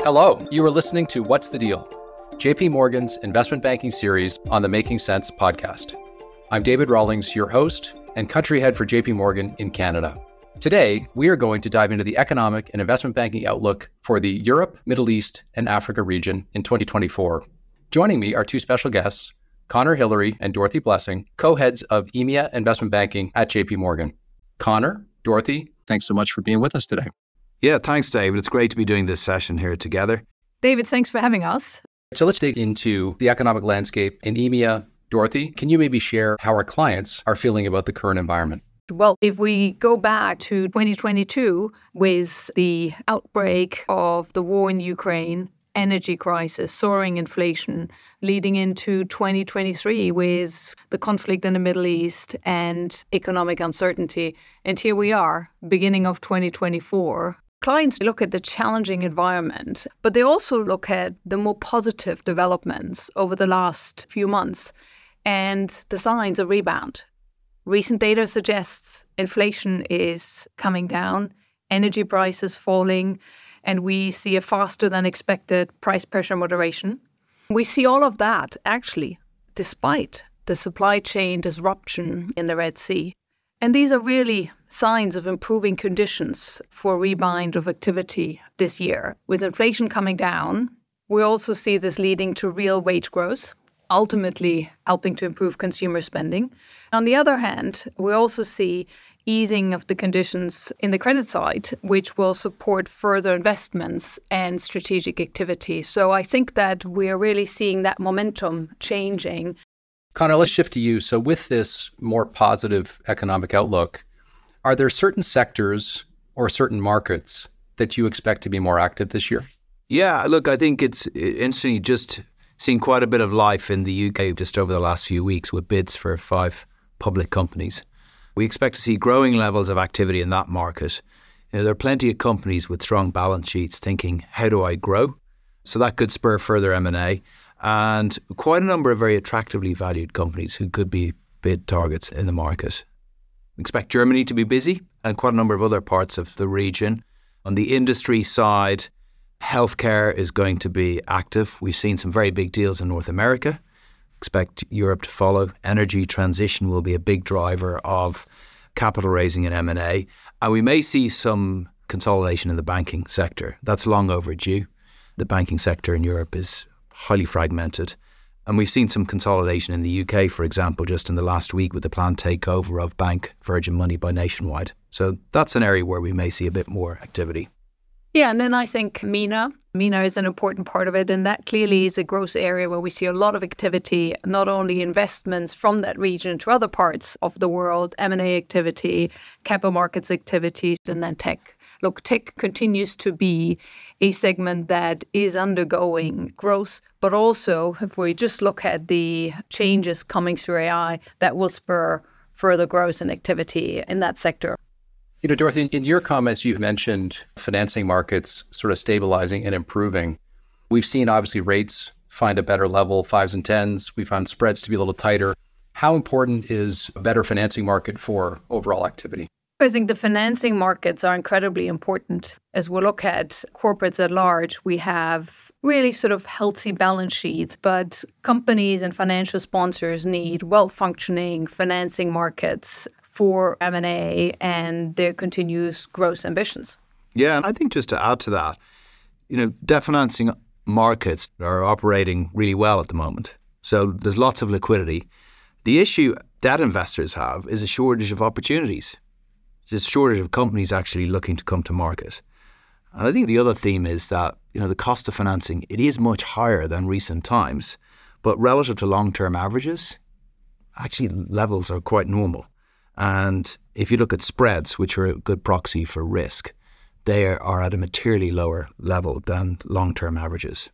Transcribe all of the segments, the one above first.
Hello, you are listening to What's the Deal? JP Morgan's investment banking series on the Making Sense podcast. I'm David Rawlings, your host and country head for JP Morgan in Canada. Today, we are going to dive into the economic and investment banking outlook for the Europe, Middle East, and Africa region in 2024. Joining me are two special guests, Conor, Hillery, and Dorothee Blessing, co-heads of EMEA investment banking at JP Morgan. Conor, Dorothee, thanks so much for being with us today. Yeah, thanks, David. It's great to be doing this session here together. David, thanks for having us. So let's dig into the economic landscape in EMEA. Dorothee, can you maybe share how our clients are feeling about the current environment? Well, if we go back to 2022 with the outbreak of the war in Ukraine, energy crisis, soaring inflation, leading into 2023 with the conflict in the Middle East and economic uncertainty. And here we are, beginning of 2024. Clients look at the challenging environment, but they also look at the more positive developments over the last few months and the signs of rebound. Recent data suggests inflation is coming down, energy prices falling, and we see a faster than expected price pressure moderation. We see all of that, actually, despite the supply chain disruption in the Red Sea. And these are really signs of improving conditions for a rebound of activity this year. With inflation coming down, we also see this leading to real wage growth, ultimately helping to improve consumer spending. On the other hand, we also see easing of the conditions in the credit side, which will support further investments and strategic activity. So I think that we're really seeing that momentum changing. Conor, let's shift to you. So with this more positive economic outlook, are there certain sectors or certain markets that you expect to be more active this year? Yeah, look, I think it's instantly just seen quite a bit of life in the UK just over the last few weeks with bids for 5 public companies. We expect to see growing levels of activity in that market. There are plenty of companies with strong balance sheets thinking, how do I grow? So that could spur further M&A and quite a number of very attractively valued companies who could be bid targets in the market. We expect Germany to be busy and quite a number of other parts of the region. On the industry side, healthcare is going to be active. We've seen some very big deals in North America. Expect Europe to follow. Energy transition will be a big driver of capital raising in M&A. And we may see some consolidation in the banking sector. That's long overdue. The banking sector in Europe is highly fragmented. And we've seen some consolidation in the UK, for example, just in the last week with the planned takeover of Bank Virgin Money by Nationwide. So that's an area where we may see a bit more activity. Yeah, and then I think MENA is an important part of it, and that clearly is a growth area where we see a lot of activity, not only investments from that region to other parts of the world, M&A activity, capital markets activities, and then tech. Look, tech continues to be a segment that is undergoing growth, but also if we just look at the changes coming through AI, that will spur further growth and activity in that sector. You know, Dorothee, in your comments, you've mentioned financing markets sort of stabilizing and improving. We've seen, obviously, rates find a better level, 5s and 10s. We found spreads to be a little tighter. How important is a better financing market for overall activity? I think the financing markets are incredibly important. As we look at corporates at large, we have really sort of healthy balance sheets, but companies and financial sponsors need well-functioning financing markets for M&A and their continuous growth ambitions. Yeah, and I think just to add to that, debt financing markets are operating really well at the moment. So there's lots of liquidity. The issue debt investors have is a shortage of opportunities. There's a shortage of companies actually looking to come to market. And I think the other theme is that, the cost of financing, it is much higher than recent times, but relative to long-term averages, actually levels are quite normal. And if you look at spreads, which are a good proxy for risk, they are at a materially lower level than long-term averages.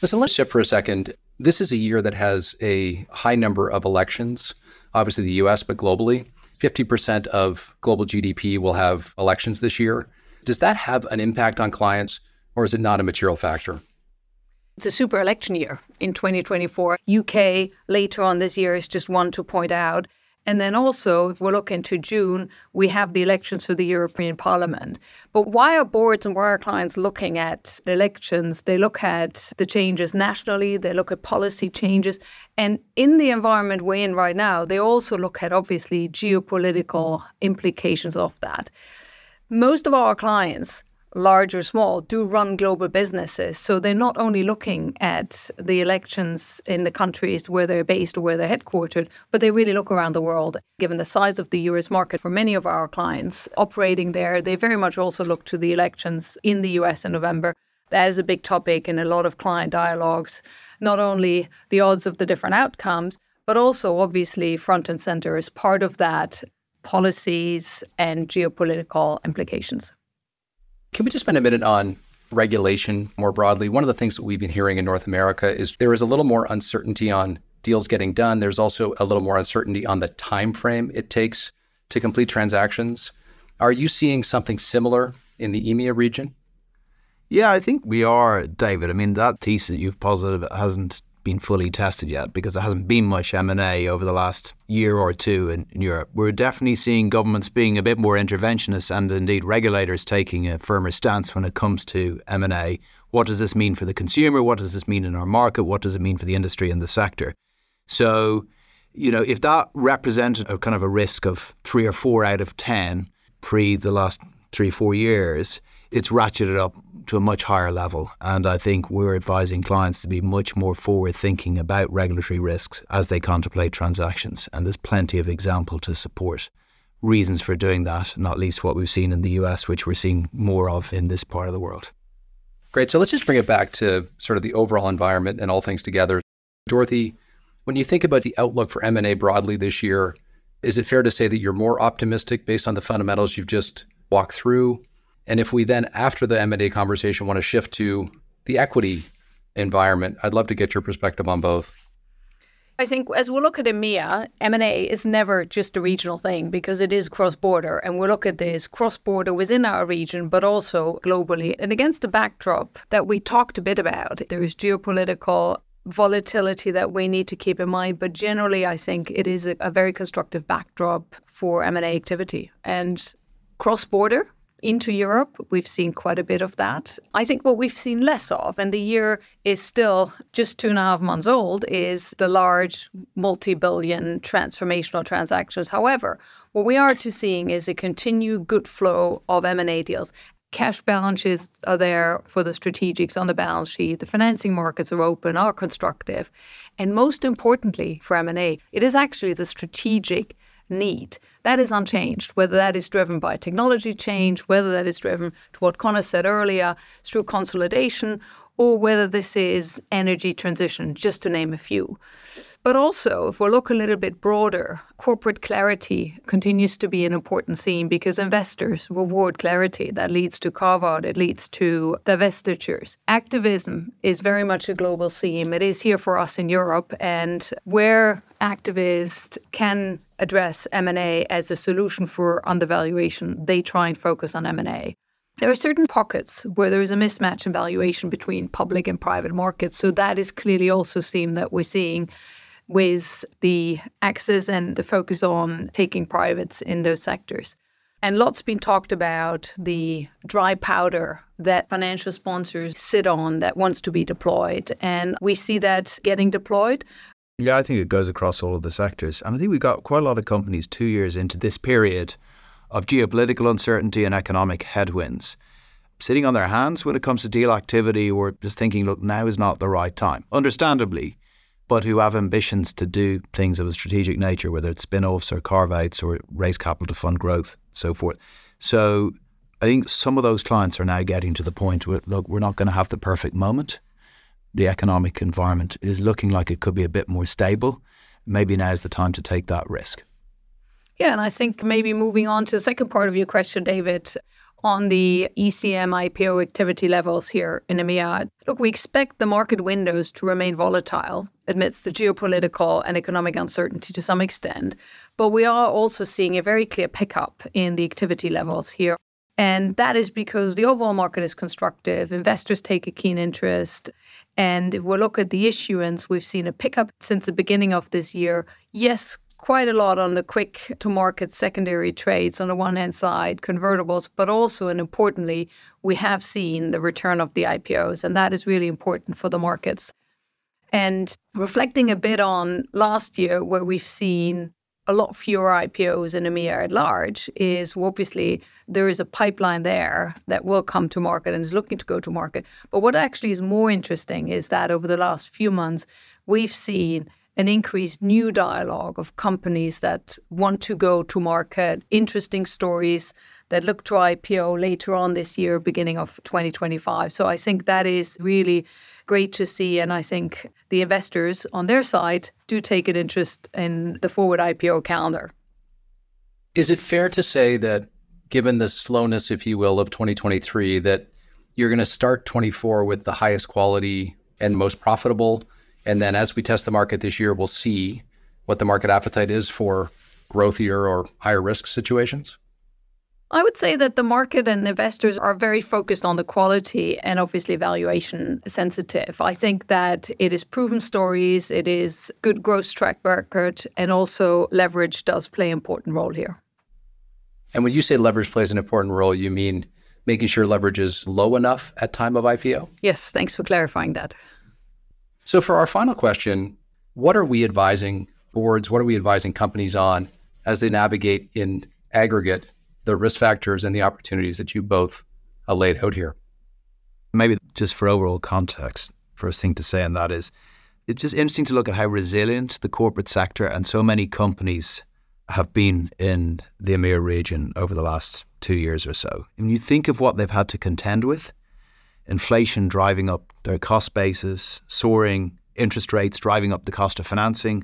Listen, let's shift for a second. This is a year that has a high number of elections, obviously the US, but globally. 50% of global GDP will have elections this year. Does that have an impact on clients, or is it not a material factor? It's a super election year in 2024. UK later on this year is just one to point out. And then also, if we look into June, we have the elections for the European Parliament. But why are boards and why are clients looking at elections? They look at the changes nationally, they look at policy changes. And in the environment we're in right now, they also look at, obviously, geopolitical implications of that. Most of our clients, large or small, do run global businesses. So they're not only looking at the elections in the countries where they're based or where they're headquartered, but they really look around the world. Given the size of the US market for many of our clients operating there, they very much also look to the elections in the US in November. That is a big topic in a lot of client dialogues, not only the odds of the different outcomes, but also obviously front and center as part of that, policies and geopolitical implications. Can we just spend a minute on regulation more broadly? One of the things that we've been hearing in North America is there is a little more uncertainty on deals getting done. There's also a little more uncertainty on the time frame it takes to complete transactions. Are you seeing something similar in the EMEA region? Yeah, I think we are, David. I mean, that thesis you've posited hasn't been fully tested yet because there hasn't been much M&A over the last year or two in Europe. We're definitely seeing governments being a bit more interventionist and indeed regulators taking a firmer stance when it comes to M&A. What does this mean for the consumer? What does this mean in our market? What does it mean for the industry and the sector? So, if that represented a kind of a risk of 3 or 4 out of 10 pre the last 3-4 years, it's ratcheted up to a much higher level. And I think we're advising clients to be much more forward thinking about regulatory risks as they contemplate transactions. And there's plenty of example to support reasons for doing that, not least what we've seen in the US, which we're seeing more of in this part of the world. Great. So let's just bring it back to sort of the overall environment and all things together. Dorothee, when you think about the outlook for M&A broadly this year, is it fair to say that you're more optimistic based on the fundamentals you've just walked through? And if we then, after the M&A conversation, want to shift to the equity environment, I'd love to get your perspective on both. I think as we look at EMEA, M&A is never just a regional thing because it is cross-border. And we look at this cross-border within our region, but also globally. And against the backdrop that we talked a bit about, there is geopolitical volatility that we need to keep in mind. But generally, I think it is a very constructive backdrop for M&A activity. And cross-border into Europe, we've seen quite a bit of that. I think what we've seen less of, and the year is still just 2.5 months old, is the large multi-billion transformational transactions. However, what we are seeing is a continued good flow of M&A deals. Cash balances are there for the strategics on the balance sheet. The financing markets are open, are constructive. And most importantly for M&A, it is actually the strategic need. That is unchanged, whether that is driven by technology change, whether that is driven to what Conor said earlier, through consolidation, or whether this is energy transition, just to name a few. But also, if we look a little bit broader, corporate clarity continues to be an important theme because investors reward clarity. That leads to carve-out, it leads to divestitures. Activism is very much a global theme. It is here for us in Europe, and where activists can address M&A as a solution for undervaluation, they try and focus on M&A. There are certain pockets where there is a mismatch in valuation between public and private markets. So that is clearly also a theme that we're seeing with the access and the focus on taking privates in those sectors. And lots been talked about the dry powder that financial sponsors sit on that wants to be deployed. And we see that getting deployed. Yeah, I think it goes across all of the sectors. And I think we've got quite a lot of companies 2 years into this period of geopolitical uncertainty and economic headwinds, sitting on their hands when it comes to deal activity or just thinking, look, now is not the right time, understandably, but who have ambitions to do things of a strategic nature, whether it's spin-offs or carve-outs or raise capital to fund growth, so forth. So I think some of those clients are now getting to the point where, look, we're not going to have the perfect moment. The economic environment is looking like it could be a bit more stable. Maybe now is the time to take that risk. Yeah, and I think maybe moving on to the second part of your question, David, on the ECM IPO activity levels here in EMEA. Look, we expect the market windows to remain volatile amidst the geopolitical and economic uncertainty to some extent. But we are also seeing a very clear pickup in the activity levels here. And that is because the overall market is constructive. Investors take a keen interest. And if we look at the issuance, we've seen a pickup since the beginning of this year. Yes, quite a lot on the quick-to-market secondary trades on the one hand side, convertibles, but also, and importantly, we have seen the return of the IPOs, and that is really important for the markets. And reflecting a bit on last year, where we've seen a lot fewer IPOs in EMEA at large, is obviously there is a pipeline there that will come to market and is looking to go to market. But what actually is more interesting is that over the last few months, we've seen an increased new dialogue of companies that want to go to market, interesting stories that look to IPO later on this year, beginning of 2025. So I think that is really great to see. And I think the investors on their side do take an interest in the forward IPO calendar. Is it fair to say that given the slowness, if you will, of 2023, that you're going to start 24 with the highest quality and most profitable? And then as we test the market this year, we'll see what the market appetite is for growthier or higher risk situations? I would say that the market and investors are very focused on the quality and obviously valuation sensitive. I think that it is proven stories, it is good growth track record, and also leverage does play an important role here. And when you say leverage plays an important role, you mean making sure leverage is low enough at time of IPO? Yes, thanks for clarifying that. So for our final question, what are we advising boards, what are we advising companies on as they navigate in aggregate the risk factors and the opportunities that you both laid out here? Maybe just for overall context, first thing to say on that is, it's just interesting to look at how resilient the corporate sector and so many companies have been in the EMEA region over the last 2 years or so. When you think of what they've had to contend with, inflation driving up their cost bases, soaring interest rates driving up the cost of financing,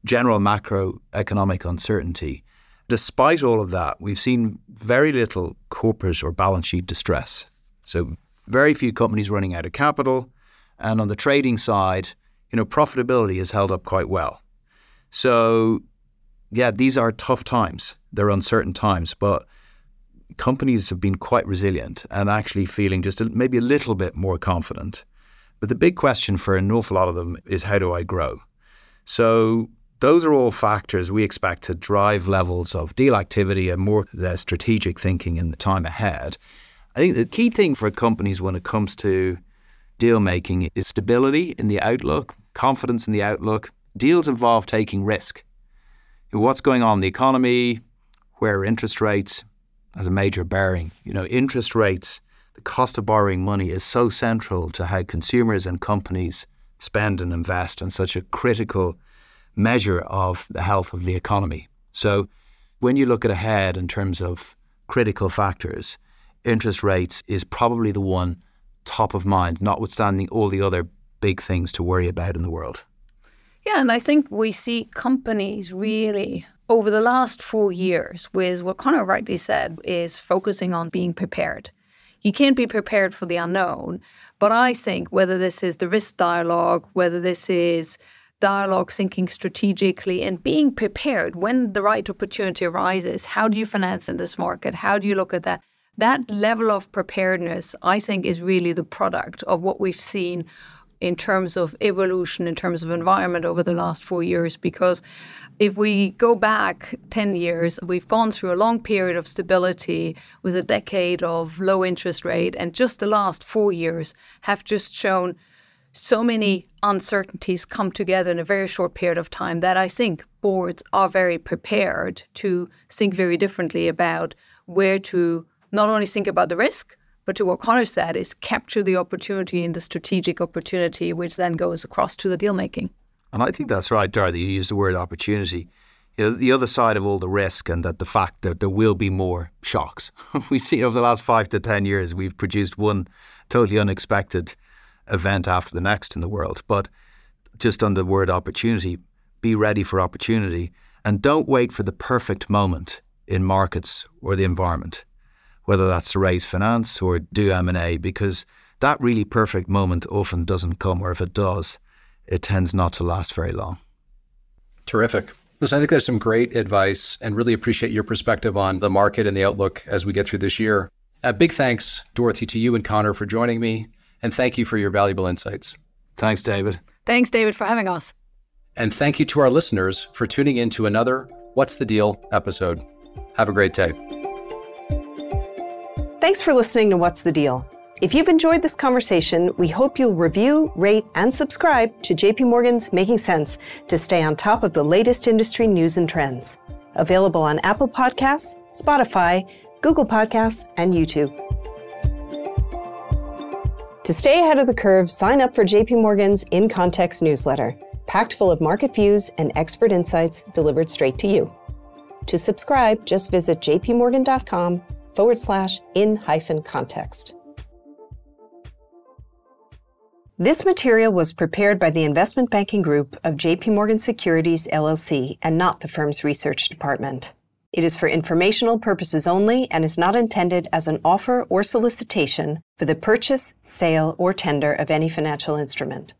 general macroeconomic uncertainty. Despite all of that, we've seen very little corporate or balance sheet distress. So very few companies running out of capital. And on the trading side, profitability has held up quite well. So yeah, these are tough times. They're uncertain times, but companies have been quite resilient and actually feeling just maybe a little bit more confident. But the big question for an awful lot of them is, how do I grow? So those are all factors we expect to drive levels of deal activity and more strategic thinking in the time ahead. I think the key thing for companies when it comes to deal making is stability in the outlook, confidence in the outlook. Deals involve taking risk. What's going on in the economy, where are interest rates has a major bearing. Interest rates, the cost of borrowing money is so central to how consumers and companies spend and invest, and such a critical measure of the health of the economy. So when you look at ahead in terms of critical factors, interest rates is probably the one top of mind, notwithstanding all the other big things to worry about in the world. Yeah, and I think we see companies really over the last 4 years with what Conor rightly said is focusing on being prepared. You can't be prepared for the unknown, but I think whether this is the risk dialogue, whether this is dialogue thinking strategically and being prepared when the right opportunity arises, how do you finance in this market? How do you look at that? That level of preparedness, I think, is really the product of what we've seen in terms of evolution, in terms of environment over the last 4 years. Because if we go back 10 years, we've gone through a long period of stability with a decade of low interest rate. And just the last 4 years have just shown so many uncertainties come together in a very short period of time that I think boards are very prepared to think very differently about where to not only think about the risk, but to what Conor said is capture the opportunity and the strategic opportunity, which then goes across to the deal making. And I think that's right, Dorothee. You used the word opportunity. The other side of all the risk and that the fact that there will be more shocks. We see over the last 5 to 10 years, we've produced one totally unexpected event after the next in the world. But just on the word opportunity, be ready for opportunity and don't wait for the perfect moment in markets or the environment, whether that's to raise finance or do M&A, because that really perfect moment often doesn't come, or if it does, it tends not to last very long. Terrific. Listen, I think there's some great advice and really appreciate your perspective on the market and the outlook as we get through this year. Big thanks, Dorothee, to you and Conor for joining me, and thank you for your valuable insights. Thanks, David. Thanks, David, for having us. And thank you to our listeners for tuning in to another What's the Deal episode. Have a great day. Thanks for listening to What's the Deal. If you've enjoyed this conversation, we hope you'll review, rate, and subscribe to JP Morgan's Making Sense to stay on top of the latest industry news and trends. Available on Apple Podcasts, Spotify, Google Podcasts, and YouTube. To stay ahead of the curve, sign up for JP Morgan's In Context newsletter, packed full of market views and expert insights delivered straight to you. To subscribe, just visit jpmorgan.com/in-context. This material was prepared by the Investment Banking Group of JP Morgan Securities LLC and not the firm's research department. It is for informational purposes only and is not intended as an offer or solicitation for the purchase, sale, or tender of any financial instrument.